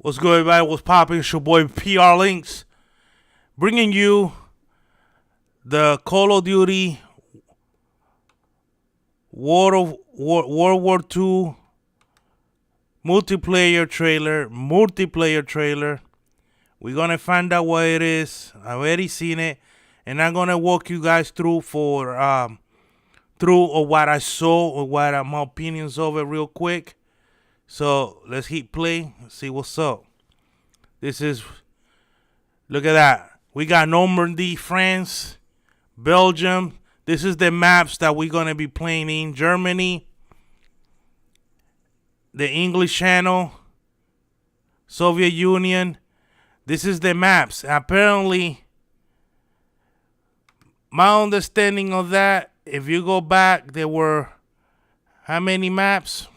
What's good, everybody? What's popping? It's your boy PR Links, bringing you the Call of Duty World War II multiplayer trailer. We're gonna find out what it is. I already seen it, and I'm gonna walk you guys through what I saw or what my opinions of it real quick. So let's hit play and see what's up. Look at that. We got Normandy, France, Belgium. This is the maps that we're going to be playing in. Germany, the English Channel, Soviet Union. This is the maps. Apparently, my understanding of that, if you go back, there were how many maps?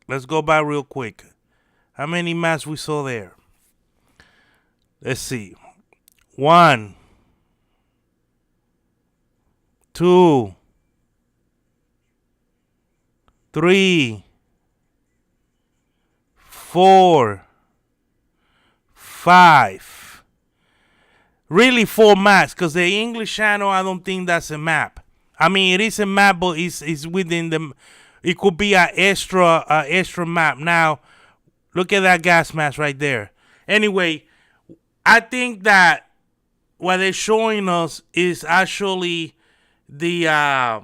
Let's go back real quick. How many maps we saw there? Let's see. 1, 2, 3, 4, 5. Really 4 maps, because the English Channel, I don't think that's a map. I mean, it is a map, but it's within the... It could be an extra map. Now, look at that gas mask right there. Anyway, I think that what they're showing us is actually the map,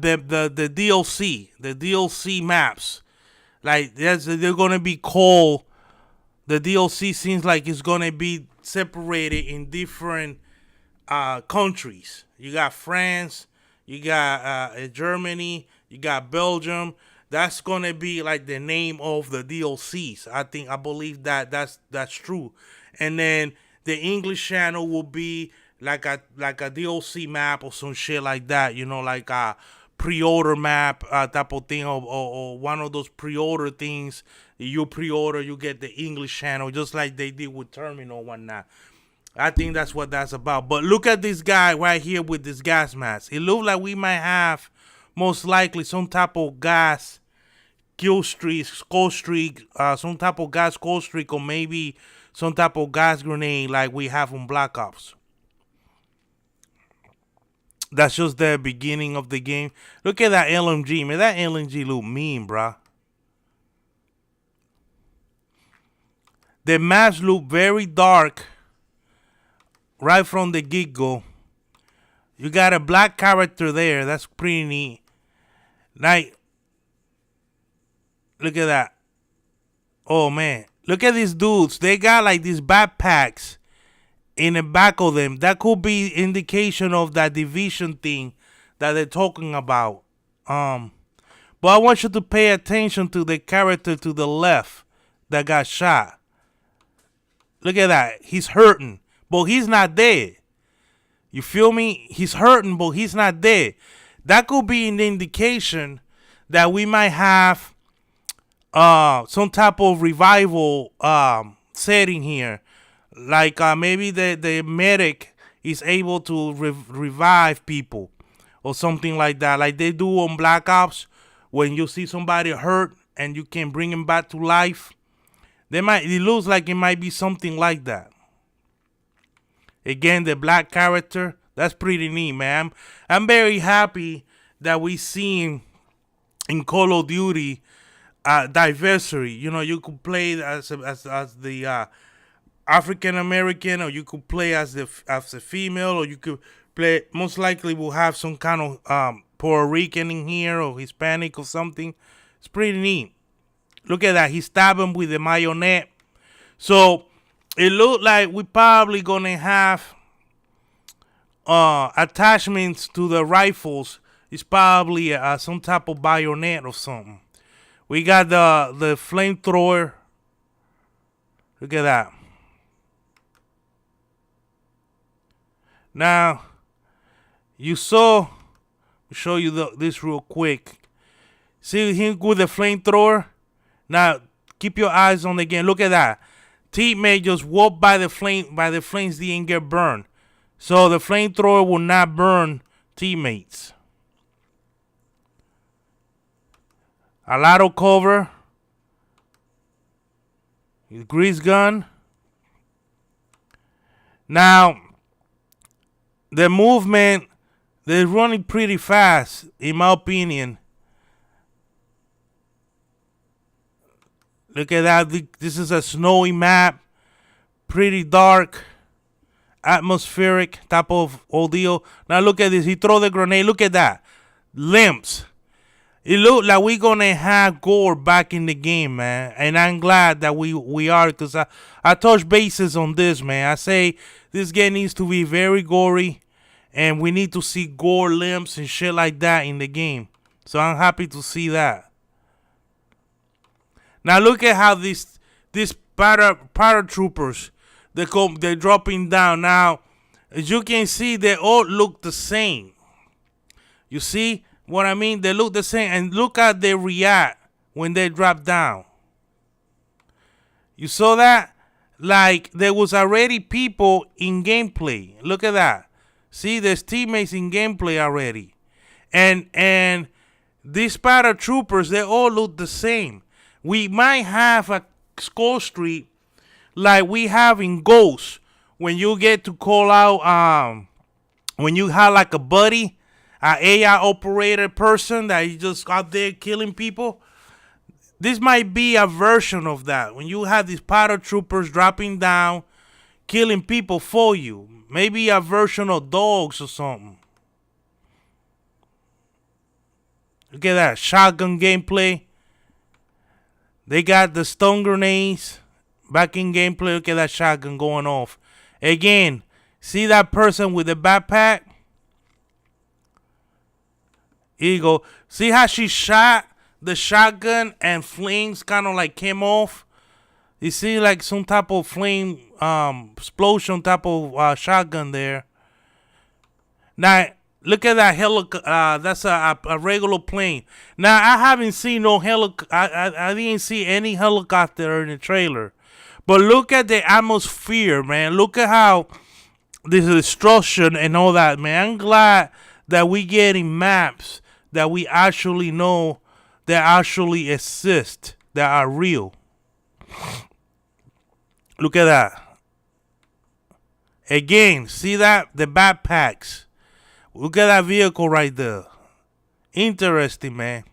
the DLC maps. Like they're gonna be called. The DLC seems like it's gonna be separated in different countries. You got France, you got Germany, you got Belgium. That's gonna be like the name of the DLCs. I believe that's true. And then the English Channel will be like a DLC map or some shit like that. You know, like a pre-order map type of thing, or one of those pre-order things. You pre-order, you get the English Channel, just like they did with Terminal and whatnot. I think that's what that's about. But look at this guy right here with this gas mask. It looks like we might have, most likely, some type of gas kill streak, skull streak, some type of gas skull streak, or maybe some type of gas grenade like we have on Black Ops. That's just the beginning of the game. Look at that LMG, man. That LMG look mean, bruh. The maps look very dark right from the get-go. You got a black character there. That's pretty neat. Like, look at that. Oh, man. Look at these dudes. They got like these backpacks in the back of them. That could be indication of that division thing that they're talking about. But I want you to pay attention to the character to the left that got shot. Look at that. He's hurting, but he's not dead. You feel me? He's hurting, but he's not dead. That could be an indication that we might have some type of revival setting here. Like maybe the medic is able to revive people or something like that. Like they do on Black Ops when you see somebody hurt and you can bring him back to life. It looks like it might be something like that. Again, the black character, that's pretty neat, man. I'm very happy that we seen in Call of Duty diversity. You know, you could play as the African American, or you could play as a female, or you could play. Most likely, we'll have some kind of Puerto Rican in here or Hispanic or something. It's pretty neat. Look at that. He stabbed him with a bayonet. So it looked like we're probably gonna have attachments to the rifles. It's probably some type of bayonet or something. We got the flamethrower. Look at that. Now, you saw. I'll show you this real quick. See him with the flamethrower. Now, keep your eyes on the game. Look at that. Teammate just walked by the flames, didn't get burned. So the flamethrower will not burn teammates. A lot of cover. Grease gun. Now, the movement, they're running pretty fast, in my opinion. Look at that. This is a snowy map. Pretty dark. Atmospheric type of ordeal. Now look at this. He throw the grenade. Look at that. Limps. It look like we're gonna have gore back in the game, man. And I'm glad that we are, because I touch bases on this, man. I say this game needs to be very gory, and we need to see gore, limbs, and shit like that in the game. So I'm happy to see that. Now look at how these paratroopers, they're dropping down. Now, as you can see, they all look the same. You see what I mean? They look the same, and look how they react when they drop down. You saw that? Like there was already people in gameplay. Look at that. See, there's teammates in gameplay already, and these paratroopers, they all look the same. We might have a score streak like we have in Ghost, when you get to call out, when you have like a buddy, an AI operator person that is just out there killing people. This might be a version of that, when you have these paratroopers dropping down, killing people for you. Maybe a version of dogs or something. Look at that shotgun gameplay. They got the stun grenades back in gameplay. Look at that shotgun going off. Again, see that person with the backpack? Here you go. See how she shot the shotgun and flames kind of like came off? You see like some type of flame explosion type of shotgun there. Now, look at that that's a regular plane. Now, I haven't seen no I didn't see any helicopter in the trailer. But look at the atmosphere, man. Look at how the destruction and all that, man. I'm glad that we getting maps that we actually know that actually exist, that are real. Look at that. Again, see that? The backpacks. Look at that vehicle right there. Interesting, man.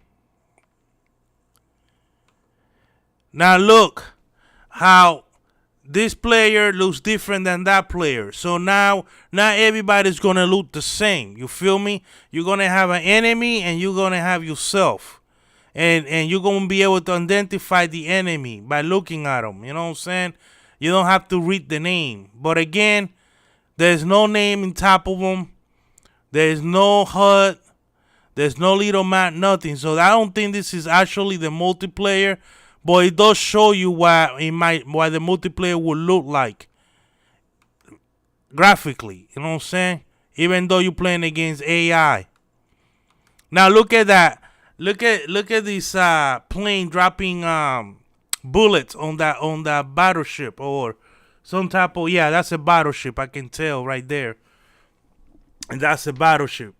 Now look how this player looks different than that player. So now not everybody's gonna look the same. You feel me? You're gonna have an enemy and you're gonna have yourself. And you're gonna be able to identify the enemy by looking at them. You know what I'm saying? You don't have to read the name. But again, there's no name in top of them. There's no HUD. There's no little map, nothing. So I don't think this is actually the multiplayer. But it does show you what the multiplayer would look like graphically. You know what I'm saying? Even though you're playing against AI. Now look at that. Look at this plane dropping bullets on that battleship or some type of, yeah, that's a battleship. I can tell right there. And that's a battleship.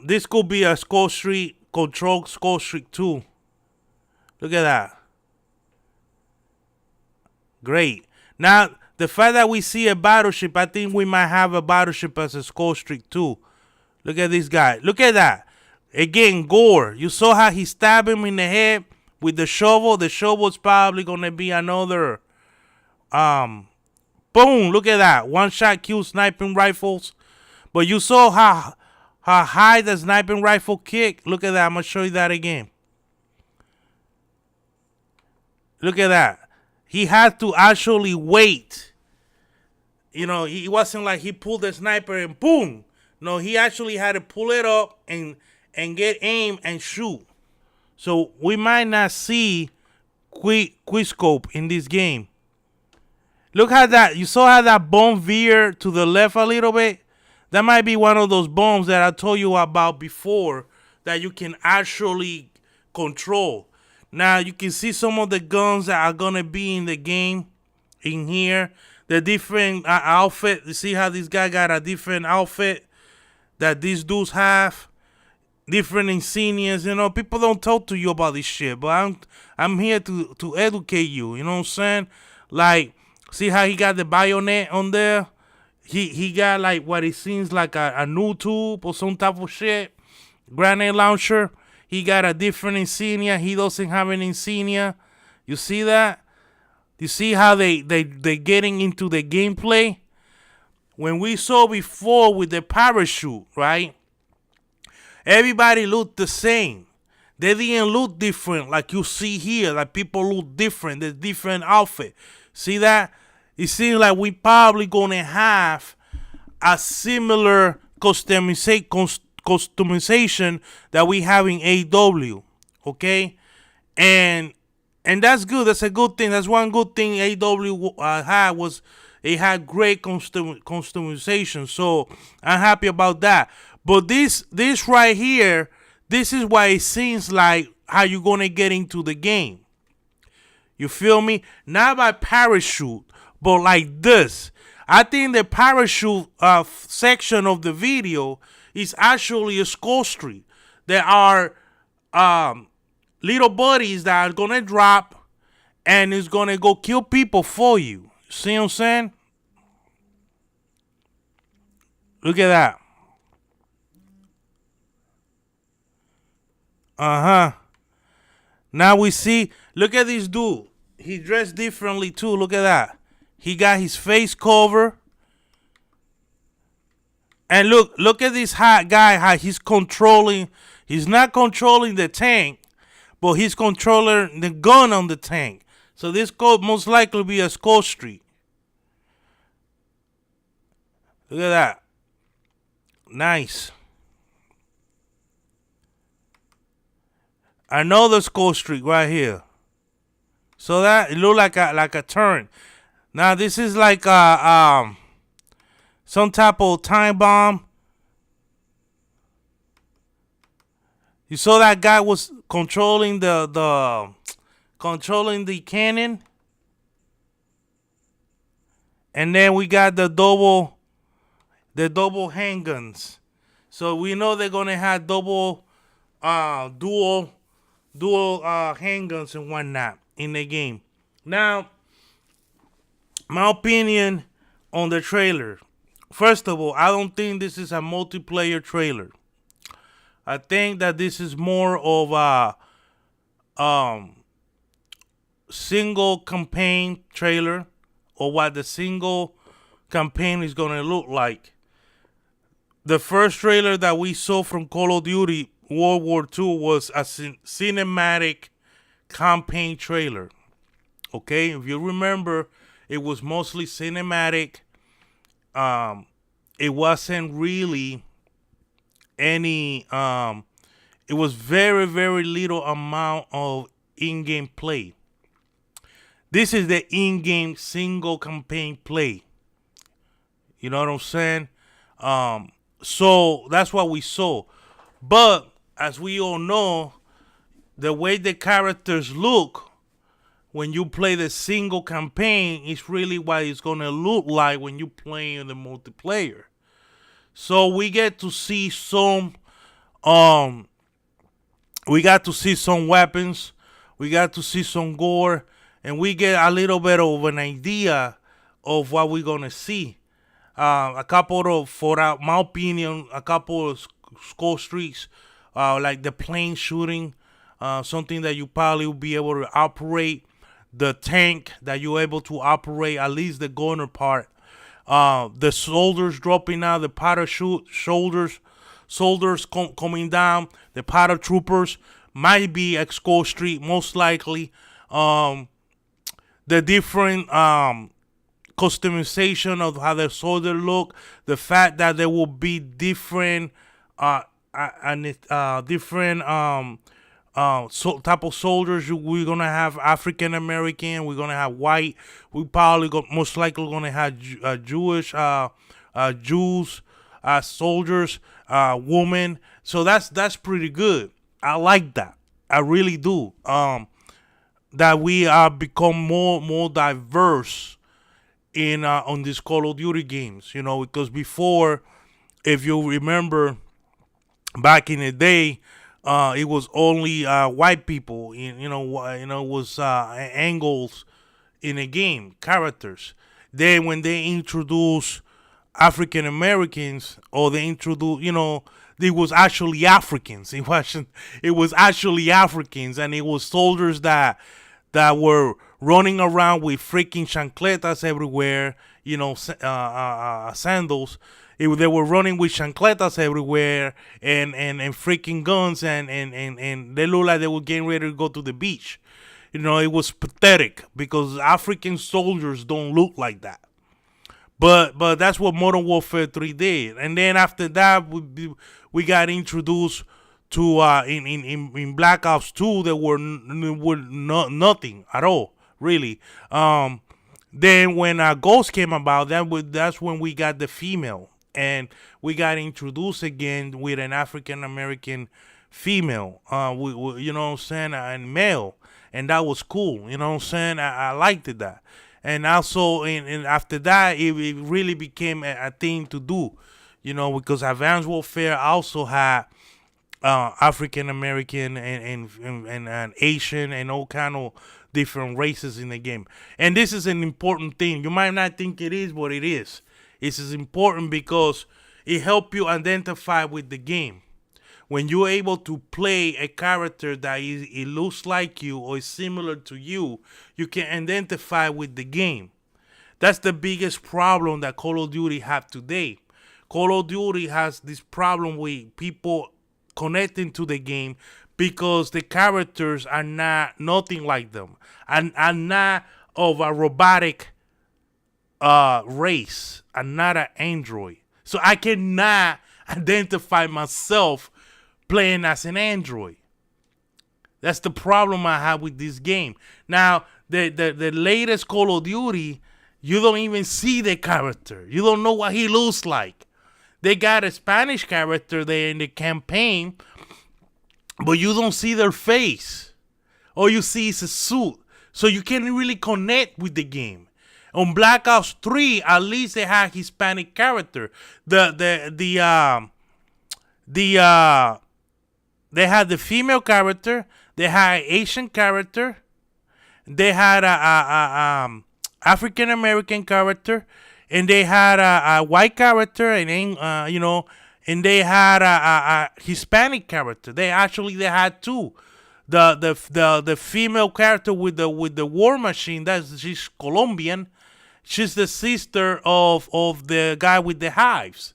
This could be a Skull Street Control Skull Street 2. Look at that. Great. Now, the fact that we see a battleship, I think we might have a battleship as a Skull Street 2. Look at this guy. Look at that. Again, gore. You saw how he stabbed him in the head with the shovel. The shovel's probably going to be another. Boom. Look at that. One shot kill sniping rifles. But you saw how high the sniping rifle kick. Look at that. I'm going to show you that again. Look at that. He had to actually wait. You know, he wasn't like he pulled the sniper and boom. No, he actually had to pull it up and get aim and shoot. So we might not see quick scope in this game. Look how that, you saw how that bomb veered to the left a little bit? That might be one of those bombs that I told you about before that you can actually control. Now you can see some of the guns that are gonna be in the game in here. The different outfit. You see how this guy got a different outfit that these dudes have. different insignias. You know, people don't talk to you about this shit, but I'm here to educate you. You know what I'm saying? Like, see how he got the bayonet on there? He got like what it seems like a new tube or some type of shit. Grenade launcher. He got a different insignia. He doesn't have an insignia. You see that? You see how they getting into the gameplay? When we saw before with the parachute, right? Everybody looked the same. They didn't look different like you see here. Like people look different. There's different outfit. See that? It seems like we probably gonna have a similar customization that we have in AW. Okay? And that's good. That's a good thing. That's one good thing AW had was it had great customization. So I'm happy about that. But this right here, this is why it seems like how you're gonna get into the game. You feel me? Not by parachute, but like this. I think the parachute section of the video is actually a skull street. There are little buddies that are gonna drop and is gonna go kill people for you. See what I'm saying? Look at that. Now we see, look at this dude. He dressed differently too. Look at that. He got his face cover. And look at this hot guy, how he's controlling. He's not controlling the tank, but he's controlling the gun on the tank. So this could most likely be a skull street. Look at that. Nice. Another skull streak right here. So that it look like a turn. Now this is like some type of time bomb. You saw that guy was controlling the cannon. And then we got the double handguns. So we know they're gonna have dual handguns and whatnot in the game. Now, my opinion on the trailer. First of all, I don't think this is a multiplayer trailer. I think that this is more of a single campaign trailer, or what the single campaign is gonna look like. The first trailer that we saw from Call of Duty World War II was a cinematic campaign trailer. Okay, if you remember, it was mostly cinematic. It wasn't really any. It was very, very little amount of in-game play. This is the in-game single campaign play. You know what I'm saying? So that's what we saw. But as we all know, the way the characters look when you play the single campaign is really what it's gonna look like when you play in the multiplayer. So we get to see some weapons, we got to see some gore, and we get a little bit of an idea of what we're gonna see. For my opinion, a couple of skull streaks, like the plane shooting, something that you probably will be able to operate, the tank that you're able to operate, at least the gunner part, the soldiers dropping out, the parachute soldiers coming down, the paratroopers might be at Skull Street, most likely. The different customization of how the soldier look, the fact that there will be different type of soldiers. We're gonna have African American, we're gonna have white, we probably most likely gonna have Jewish Jews soldiers, women. So that's pretty good. I like that. I really do. That we are become more diverse in on these Call of Duty games, you know, because before, if you remember, back in the day, it was only white people. It was angles in a game characters. Then when they introduce African Americans, or they introduce, it was actually Africans. It wasn't. It was actually Africans, and it was soldiers that were running around with freaking chancletas everywhere. Sandals. They were running with chancletas everywhere, and freaking guns, and they looked like they were getting ready to go to the beach. It was pathetic because African soldiers don't look like that. But that's what Modern Warfare 3 did. And then after that, we got introduced to in Black Ops 2, there were nothing at all, really. Then when Ghost came about, that's when we got the female, and we got introduced again with an African American female, you know what I'm saying, and male, and that was cool. You know what I'm saying? I liked it that. And also, and after that, it really became a thing to do, because Advanced Warfare also had African American and Asian and all kind of different races in the game. And this is an important thing. You might not think it is, but it is. This is important because it helps you identify with the game. When you're able to play a character that it looks like you or is similar to you, you can identify with the game. That's the biggest problem that Call of Duty have today. Call of Duty has this problem with people connecting to the game because the characters are nothing like them, and are not of a robotic race, and not an android. So I cannot identify myself playing as an android. That's the problem I have with this game. Now, the latest Call of Duty, you don't even see the character. You don't know what he looks like. They got a Spanish character there in the campaign, but you don't see their face. All you see is a suit. So you can't really connect with the game. On Black Ops 3, at least they had Hispanic character. They had the female character. They had Asian character. They had a African American character, and they had a white character, and and they had a Hispanic character. They had two. The female character with the war machine. She's Colombian. She's the sister of the guy with the hives.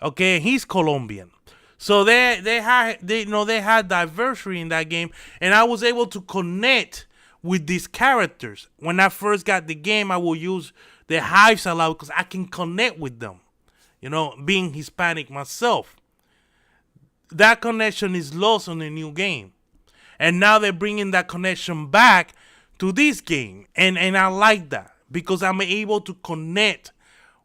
Okay, he's Colombian. So they had diversity in that game, and I was able to connect with these characters. When I first got the game, I will use the hives a lot because I can connect with them. Being Hispanic myself, that connection is lost on the new game, and now they're bringing that connection back to this game, and I like that because I'm able to connect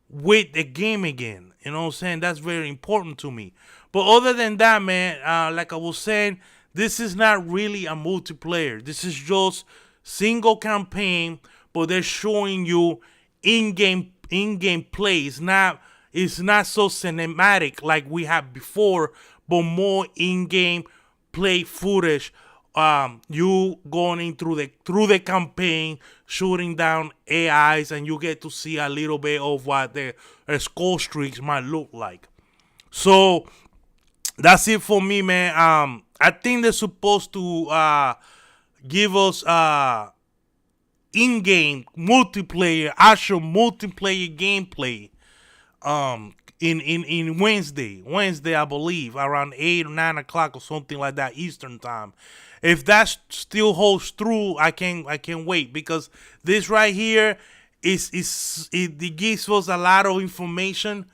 with the game again. You know what I'm saying? That's very important to me. But other than that, man, like I was saying, this is not really a multiplayer. This is just single campaign, but they're showing you in-game play. It's not so cinematic like we had before, but more in-game play footage. You going in through the campaign, shooting down AIs, and you get to see a little bit of what the score streaks might look like. So that's it for me, man. I think they're supposed to give us in-game multiplayer, actual multiplayer gameplay. In Wednesday, I believe, around 8 or 9 o'clock or something like that Eastern time. If that still holds true, I can't wait, because this right here it gives us a lot of information,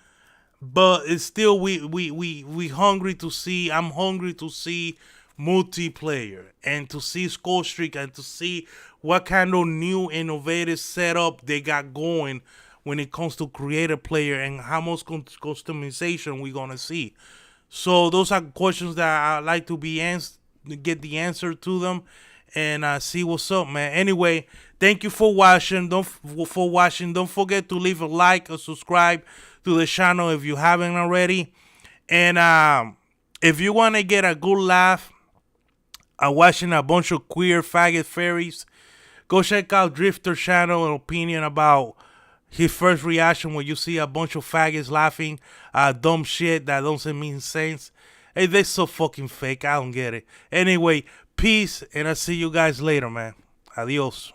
but it's still we hungry to see. I'm hungry to see multiplayer and to see score streak and to see what kind of new innovative setup they got going when it comes to creator player and how much customization we're gonna see. So those are questions that I like to get the answer to them, and see what's up, man. Anyway, thank you for watching. Don't forget to leave a like or subscribe to the channel if you haven't already. And If you want to get a good laugh watching a bunch of queer faggot fairies, go check out Drifter channel and opinion about his first reaction when you see a bunch of faggots laughing at dumb shit that doesn't mean sense. Hey, they're so fucking fake. I don't get it. Anyway, peace, and I'll see you guys later, man. Adios.